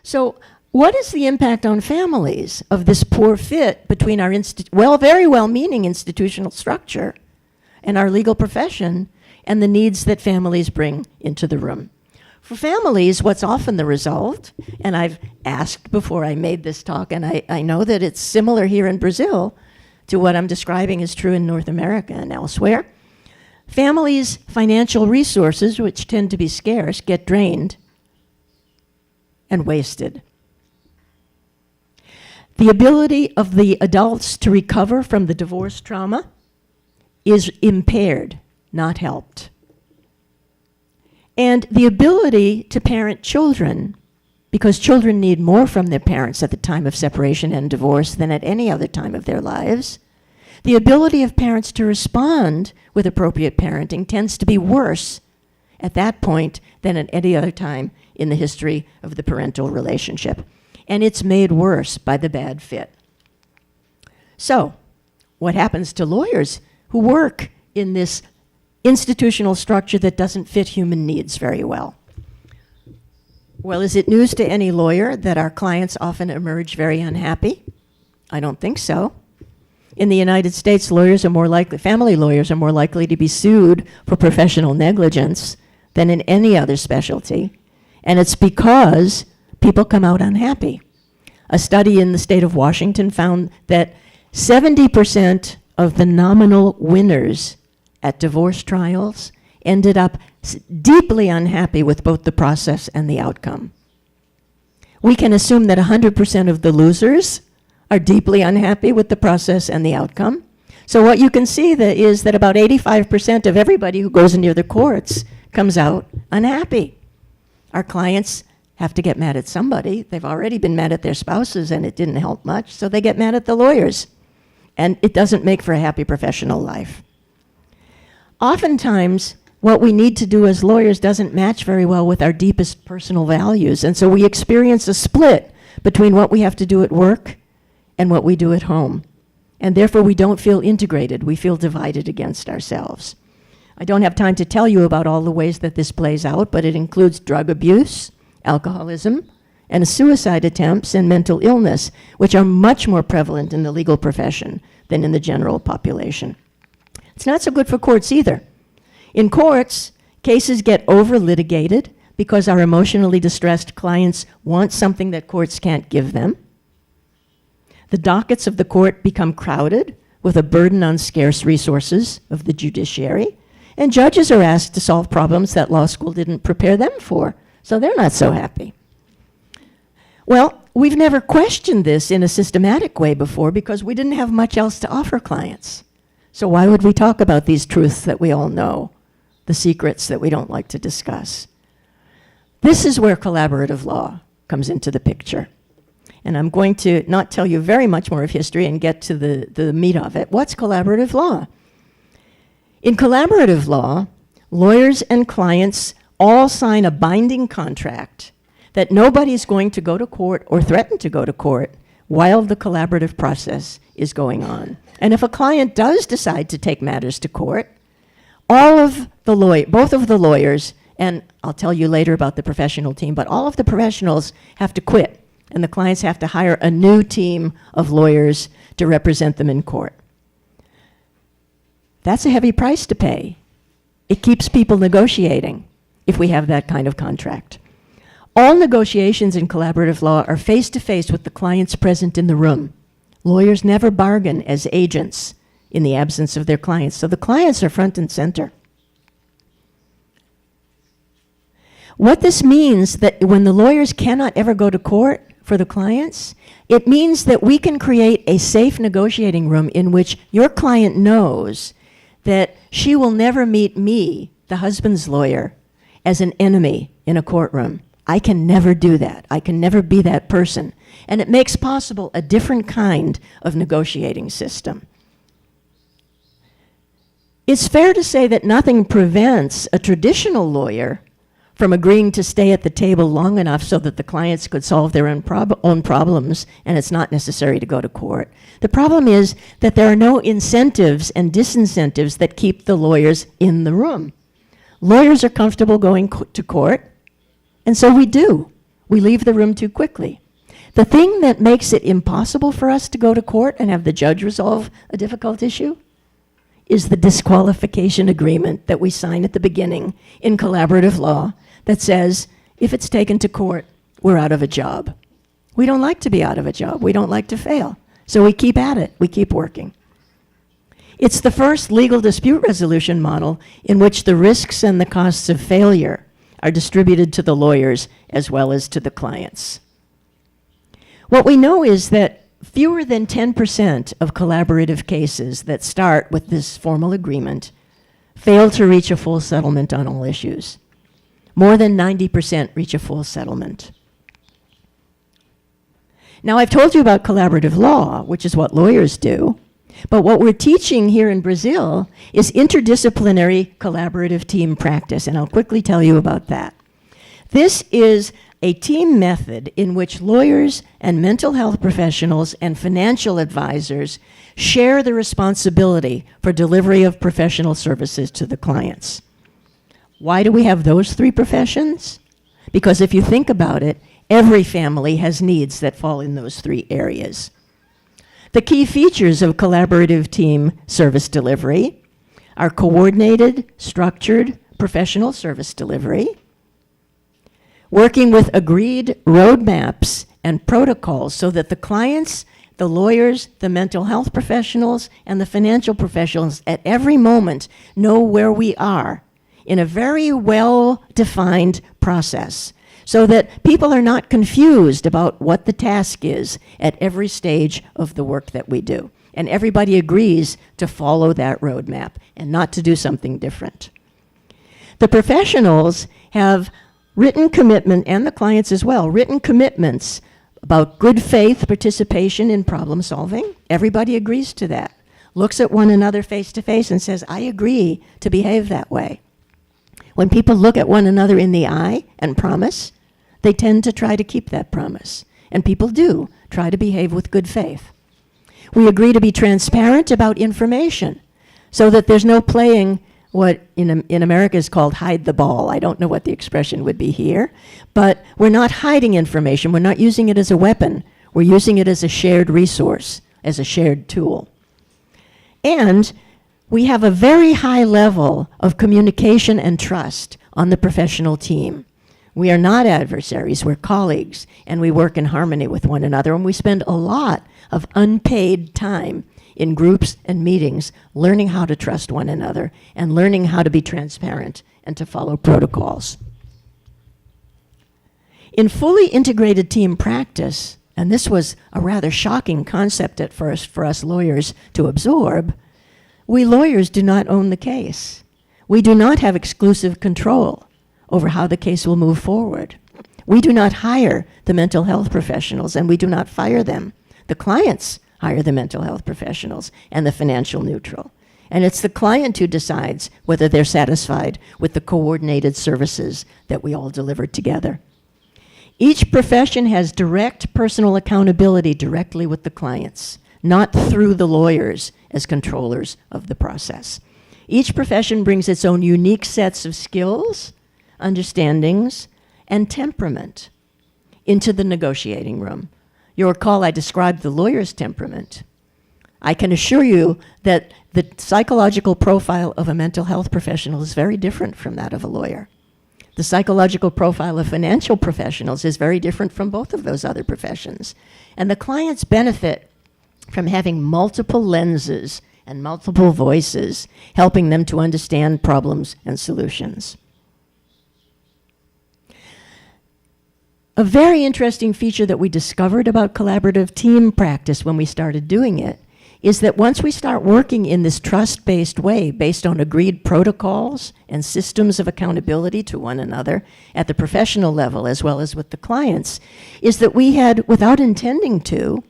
So what is the impact on families of this poor fit between our very well-meaning institutional structure and our legal profession and the needs that families bring into the room? For families, what's often the result, and I've asked before I made this talk, and I know that it's similar here in Brazil to what I'm describing is true in North America and elsewhere. Families' financial resources, which tend to be scarce, get drained and wasted. The ability of the adults to recover from the divorce trauma is impaired, not helped. And the ability to parent children, because children need more from their parents at the time of separation and divorce than at any other time of their lives, the ability of parents to respond with appropriate parenting tends to be worse at that point than at any other time in the history of the parental relationship. And it's made worse by the bad fit. So, what happens to lawyers who work in this institutional structure that doesn't fit human needs very well? Well, is it news to any lawyer that our clients often emerge very unhappy? I don't think so. In the United States, family lawyers are more likely to be sued for professional negligence than in any other specialty. And it's because people come out unhappy. A study in the state of Washington found that 70% of the nominal winners at divorce trials ended up deeply unhappy with both the process and the outcome. We can assume that 100% of the losers are deeply unhappy with the process and the outcome. So what you can see is that about 85% of everybody who goes into the courts comes out unhappy. Our clients have to get mad at somebody. They've already been mad at their spouses and it didn't help much, so they get mad at the lawyers. And it doesn't make for a happy professional life. Oftentimes, what we need to do as lawyers doesn't match very well with our deepest personal values, and so we experience a split between what we have to do at work and what we do at home. And therefore, we don't feel integrated. We feel divided against ourselves. I don't have time to tell you about all the ways that this plays out, but it includes drug abuse, alcoholism, and suicide attempts and mental illness, which are much more prevalent in the legal profession than in the general population. It's not so good for courts either. In courts, cases get over-litigated because our emotionally distressed clients want something that courts can't give them. The dockets of the court become crowded with a burden on scarce resources of the judiciary, and judges are asked to solve problems that law school didn't prepare them for, so they're not so happy. Well, we've never questioned this in a systematic way before because we didn't have much else to offer clients. So why would we talk about these truths that we all know, the secrets that we don't like to discuss? This is where collaborative law comes into the picture. And I'm going to not tell you very much more of history and get to the meat of it. What's collaborative law? In collaborative law, lawyers and clients all sign a binding contract that nobody's going to go to court or threaten to go to court while the collaborative process is going on. And if a client does decide to take matters to court, both of the lawyers, and I'll tell you later about the professional team, but all of the professionals have to quit, and the clients have to hire a new team of lawyers to represent them in court. That's a heavy price to pay. It keeps people negotiating if we have that kind of contract. All negotiations in collaborative law are face-to-face with the clients present in the room. Lawyers never bargain as agents in the absence of their clients, so the clients are front and center. What this means that when the lawyers cannot ever go to court for the clients, it means that we can create a safe negotiating room in which your client knows that she will never meet me, the husband's lawyer, as an enemy in a courtroom. I can never do that. I can never be that person. And it makes possible a different kind of negotiating system. It's fair to say that nothing prevents a traditional lawyer from agreeing to stay at the table long enough so that the clients could solve their own problems and it's not necessary to go to court. The problem is that there are no incentives and disincentives that keep the lawyers in the room. Lawyers are comfortable going to court, and so we do. We leave the room too quickly. The thing that makes it impossible for us to go to court and have the judge resolve a difficult issue is the disqualification agreement that we sign at the beginning in collaborative law that says, if it's taken to court, we're out of a job. We don't like to be out of a job. We don't like to fail. So we keep at it. We keep working. It's the first legal dispute resolution model in which the risks and the costs of failure are distributed to the lawyers as well as to the clients. What we know is that fewer than 10% of collaborative cases that start with this formal agreement fail to reach a full settlement on all issues. More than 90% reach a full settlement. Now, I've told you about collaborative law, which is what lawyers do, but what we're teaching here in Brazil is interdisciplinary collaborative team practice, and I'll quickly tell you about that. This is a team method in which lawyers and mental health professionals and financial advisors share the responsibility for delivery of professional services to the clients. Why do we have those three professions? Because if you think about it, every family has needs that fall in those three areas. The key features of collaborative team service delivery are coordinated, structured, professional service delivery, working with agreed roadmaps and protocols so that the clients, the lawyers, the mental health professionals, and the financial professionals at every moment know where we are in a very well-defined process, so that people are not confused about what the task is at every stage of the work that we do. And everybody agrees to follow that roadmap and not to do something different. The professionals have written commitment, and the clients as well, written commitments about good faith participation in problem solving. Everybody agrees to that. Looks at one another face to face and says, I agree to behave that way. When people look at one another in the eye and promise, they tend to try to keep that promise. And people do try to behave with good faith. We agree to be transparent about information so that there's no playing what in America is called hide the ball. I don't know what the expression would be here, but we're not hiding information. We're not using it as a weapon. We're using it as a shared resource, as a shared tool. And we have a very high level of communication and trust on the professional team. We are not adversaries, we're colleagues, and we work in harmony with one another, and we spend a lot of unpaid time in groups and meetings learning how to trust one another and learning how to be transparent and to follow protocols. In fully integrated team practice, and this was a rather shocking concept at first for us lawyers to absorb, we lawyers do not own the case. We do not have exclusive control over how the case will move forward. We do not hire the mental health professionals, and we do not fire them. The clients hire the mental health professionals and the financial neutral. And it's the client who decides whether they're satisfied with the coordinated services that we all deliver together. Each profession has direct personal accountability directly with the clients, not through the lawyers as controllers of the process. Each profession brings its own unique sets of skills, understandings, and temperament into the negotiating room. You'll recall I described the lawyer's temperament. I can assure you that the psychological profile of a mental health professional is very different from that of a lawyer. The psychological profile of financial professionals is very different from both of those other professions. And the clients benefit from having multiple lenses and multiple voices, helping them to understand problems and solutions. A very interesting feature that we discovered about collaborative team practice when we started doing it is that once we start working in this trust-based way, based on agreed protocols and systems of accountability to one another at the professional level as well as with the clients, is that we had, without intending to,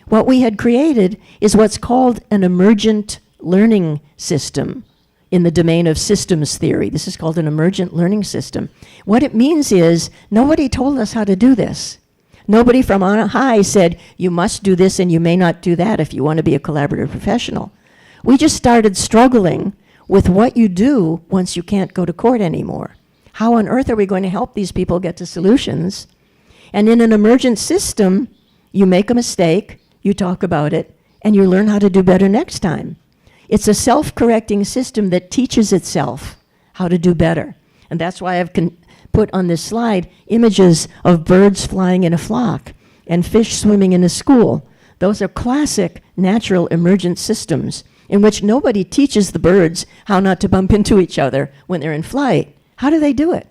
what we had created is what's called an emergent learning system in the domain of systems theory. This is called an emergent learning system. What it means is nobody told us how to do this. Nobody from on high said, you must do this and you may not do that if you want to be a collaborative professional. We just started struggling with what you do once you can't go to court anymore. How on earth are we going to help these people get to solutions? And in an emergent system, you make a mistake, you talk about it, and you learn how to do better next time. It's a self-correcting system that teaches itself how to do better. And that's why I've put on this slide images of birds flying in a flock and fish swimming in a school. Those are classic natural emergent systems in which nobody teaches the birds how not to bump into each other when they're in flight. How do they do it?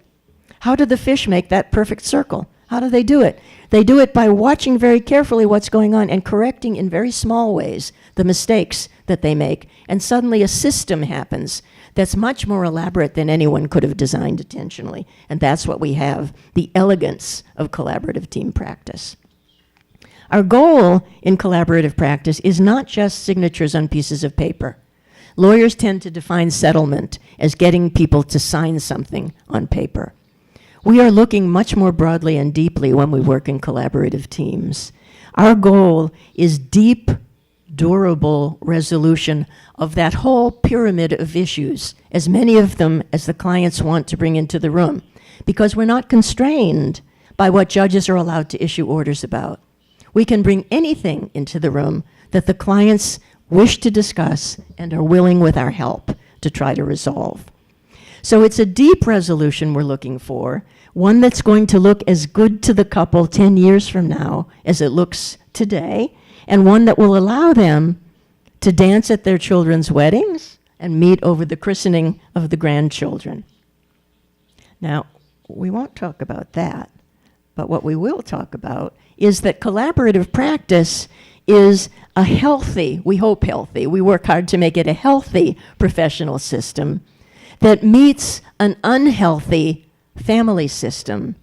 How do the fish make that perfect circle? How do they do it? They do it by watching very carefully what's going on and correcting in very small ways the mistakes that they make. And suddenly a system happens that's much more elaborate than anyone could have designed intentionally. And that's what we have, the elegance of collaborative team practice. Our goal in collaborative practice is not just signatures on pieces of paper. Lawyers tend to define settlement as getting people to sign something on paper. We are looking much more broadly and deeply when we work in collaborative teams. Our goal is deep, durable resolution of that whole pyramid of issues, as many of them as the clients want to bring into the room, because we're not constrained by what judges are allowed to issue orders about. We can bring anything into the room that the clients wish to discuss and are willing with our help to try to resolve. So it's a deep resolution we're looking for, one that's going to look as good to the couple 10 years from now as it looks today, and one that will allow them to dance at their children's weddings and meet over the christening of the grandchildren. Now, we won't talk about that, but what we will talk about is that collaborative practice is a healthy, we hope healthy, we work hard to make it a healthy professional system that meets an unhealthy family system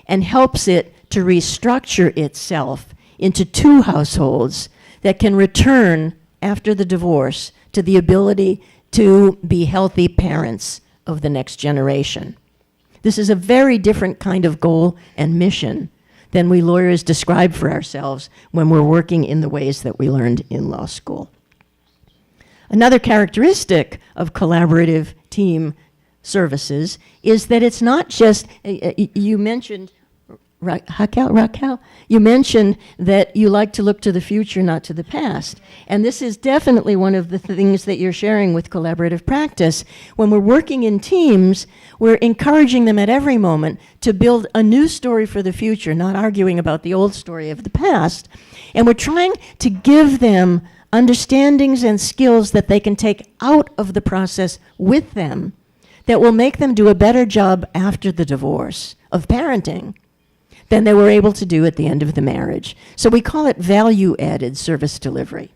and helps it to restructure itself into two households that can return after the divorce to the ability to be healthy parents of the next generation. This is a very different kind of goal and mission than we lawyers describe for ourselves when we're working in the ways that we learned in law school. Another characteristic of collaborative team services is that it's not just, you mentioned, Raquel, you mentioned that you like to look to the future, not to the past. And this is definitely one of the things that you're sharing with collaborative practice. When we're working in teams, we're encouraging them at every moment to build a new story for the future, not arguing about the old story of the past. And we're trying to give them understandings and skills that they can take out of the process with them that will make them do a better job after the divorce of parenting than they were able to do at the end of the marriage. So we call it value-added service delivery.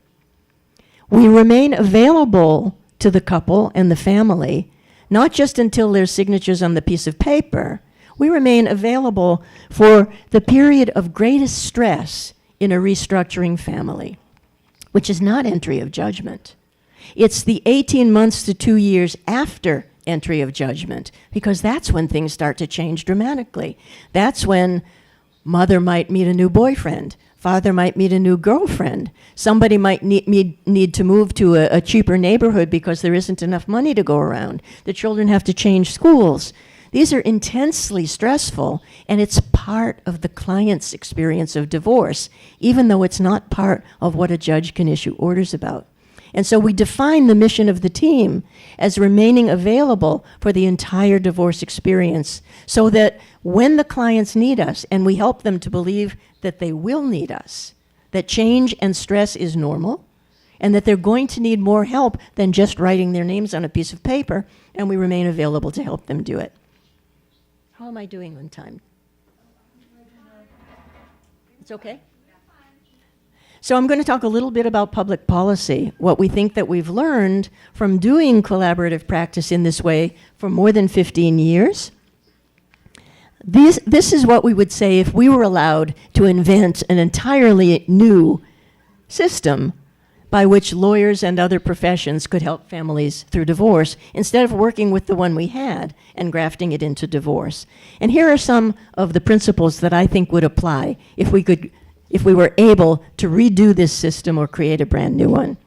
We remain available to the couple and the family, not just until there's signatures on the piece of paper. We remain available for the period of greatest stress in a restructuring family, which is not entry of judgment. It's the 18 months to 2 years after entry of judgment, because that's when things start to change dramatically. That's when mother might meet a new boyfriend, father might meet a new girlfriend, somebody might need to move to a cheaper neighborhood because there isn't enough money to go around. The children have to change schools. These are intensely stressful, and it's part of the client's experience of divorce, even though it's not part of what a judge can issue orders about. And so we define the mission of the team as remaining available for the entire divorce experience so that when the clients need us, and we help them to believe that they will need us, that change and stress is normal, and that they're going to need more help than just writing their names on a piece of paper, and we remain available to help them do it. How am I doing on time? It's okay? So I'm going to talk a little bit about public policy, what we think that we've learned from doing collaborative practice in this way for more than 15 years. This is what we would say if we were allowed to invent an entirely new system by which lawyers and other professions could help families through divorce instead of working with the one we had and grafting it into divorce. And here are some of the principles that I think would apply if we were able to redo this system or create a brand new one.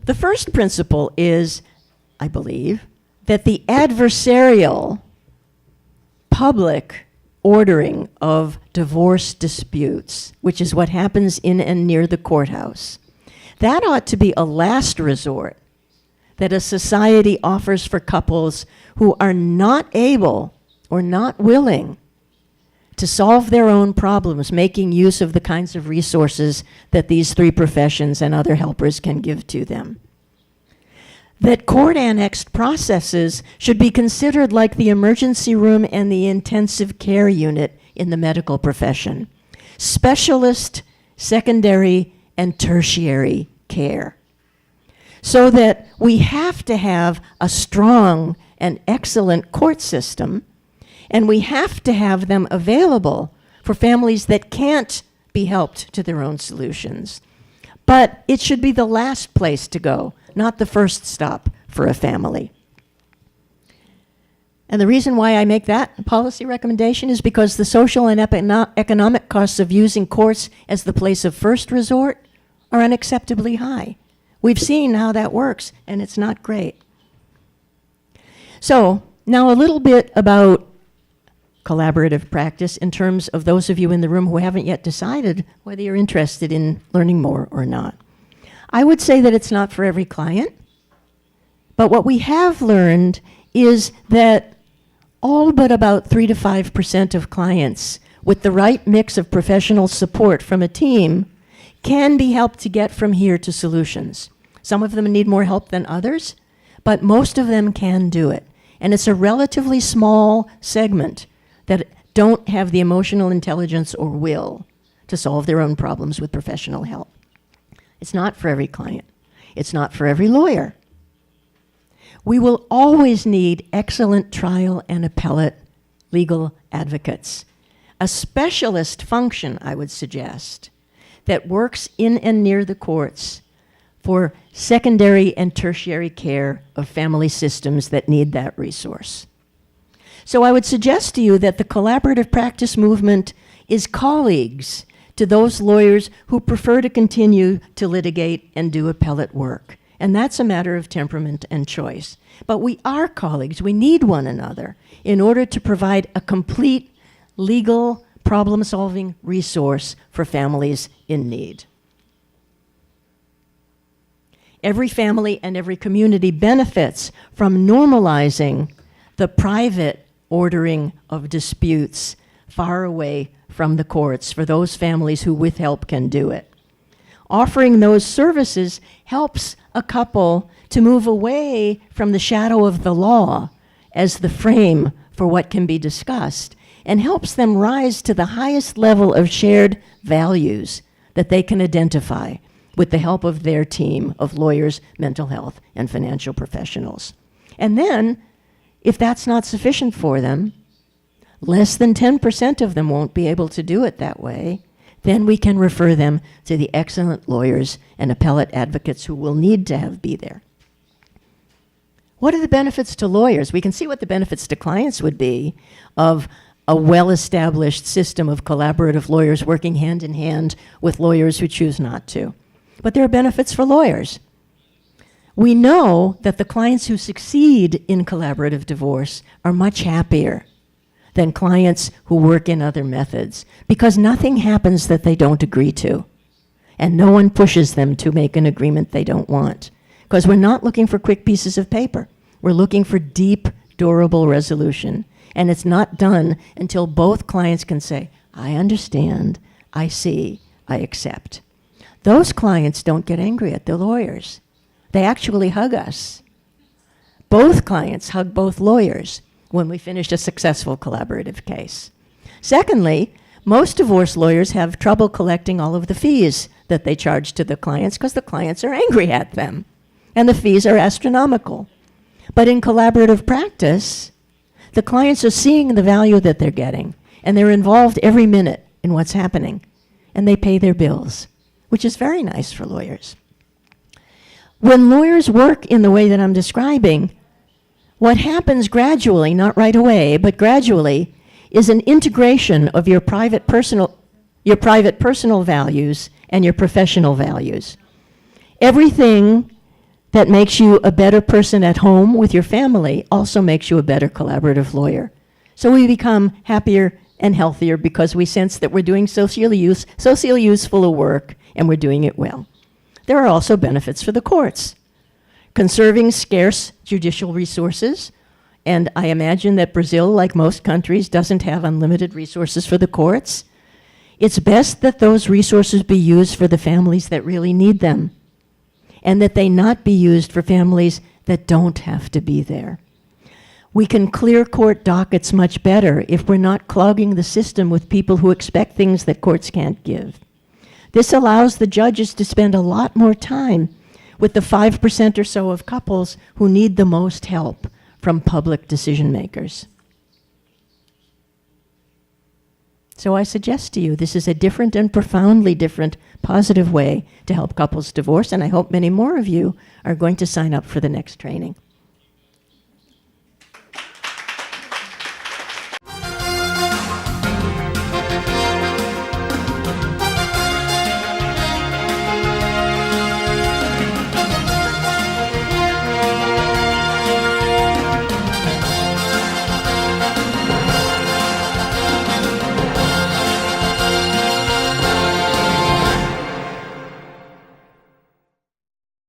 The first principle is, I believe, that the adversarial public ordering of divorce disputes, which is what happens in and near the courthouse. That ought to be a last resort that a society offers for couples who are not able or not willing to solve their own problems, making use of the kinds of resources that these three professions and other helpers can give to them. That court-annexed processes should be considered like the emergency room and the intensive care unit in the medical profession. Specialist, secondary, and tertiary care. So that we have to have a strong and excellent court system, and we have to have them available for families that can't be helped to their own solutions. But it should be the last place to go, not the first stop for a family. And the reason why I make that policy recommendation is because the social and economic costs of using courts as the place of first resort are unacceptably high. We've seen how that works, and it's not great. So, now a little bit about collaborative practice in terms of those of you in the room who haven't yet decided whether you're interested in learning more or not. I would say that it's not for every client, but what we have learned is that all but about 3 to 5% of clients with the right mix of professional support from a team can be helped to get from here to solutions. Some of them need more help than others, but most of them can do it. And it's a relatively small segment that don't have the emotional intelligence or will to solve their own problems with professional help. It's not for every client. It's not for every lawyer. We will always need excellent trial and appellate legal advocates. A specialist function, I would suggest, that works in and near the courts for secondary and tertiary care of family systems that need that resource. So I would suggest to you that the collaborative practice movement is colleagues to those lawyers who prefer to continue to litigate and do appellate work. And that's a matter of temperament and choice. But we are colleagues. We need one another in order to provide a complete legal problem-solving resource for families in need. Every family and every community benefits from normalizing the private ordering of disputes far away from the courts for those families who with help can do it. Offering those services helps a couple to move away from the shadow of the law as the frame for what can be discussed, and helps them rise to the highest level of shared values that they can identify with the help of their team of lawyers, mental health, and financial professionals. And then, if that's not sufficient for them, less than 10% of them won't be able to do it that way, then we can refer them to the excellent lawyers and appellate advocates who will need to be there. What are the benefits to lawyers? We can see what the benefits to clients would be of a well-established system of collaborative lawyers working hand in hand with lawyers who choose not to. But there are benefits for lawyers. We know that the clients who succeed in collaborative divorce are much happier than clients who work in other methods, because nothing happens that they don't agree to, and no one pushes them to make an agreement they don't want. Because we're not looking for quick pieces of paper. We're looking for deep, durable resolution. And it's not done until both clients can say, I understand, I see, I accept. Those clients don't get angry at the lawyers. They actually hug us. Both clients hug both lawyers when we finish a successful collaborative case. Secondly, most divorce lawyers have trouble collecting all of the fees that they charge to the clients because the clients are angry at them, and the fees are astronomical. But in collaborative practice, the clients are seeing the value that they're getting, and they're involved every minute in what's happening, and they pay their bills, which is very nice for lawyers. When lawyers work in the way that I'm describing, what happens gradually, not right away, but gradually, is an integration of your private personal values and your professional values. Everything that makes you a better person at home with your family also makes you a better collaborative lawyer. So we become happier and healthier because we sense that we're doing socially useful work and we're doing it well. There are also benefits for the courts. Conserving scarce judicial resources, and I imagine that Brazil, like most countries, doesn't have unlimited resources for the courts. It's best that those resources be used for the families that really need them, and that they not be used for families that don't have to be there. We can clear court dockets much better if we're not clogging the system with people who expect things that courts can't give. This allows the judges to spend a lot more time with the 5% or so of couples who need the most help from public decision makers. So I suggest to you, this is a different and profoundly different positive way to help couples divorce, and I hope many more of you are going to sign up for the next training.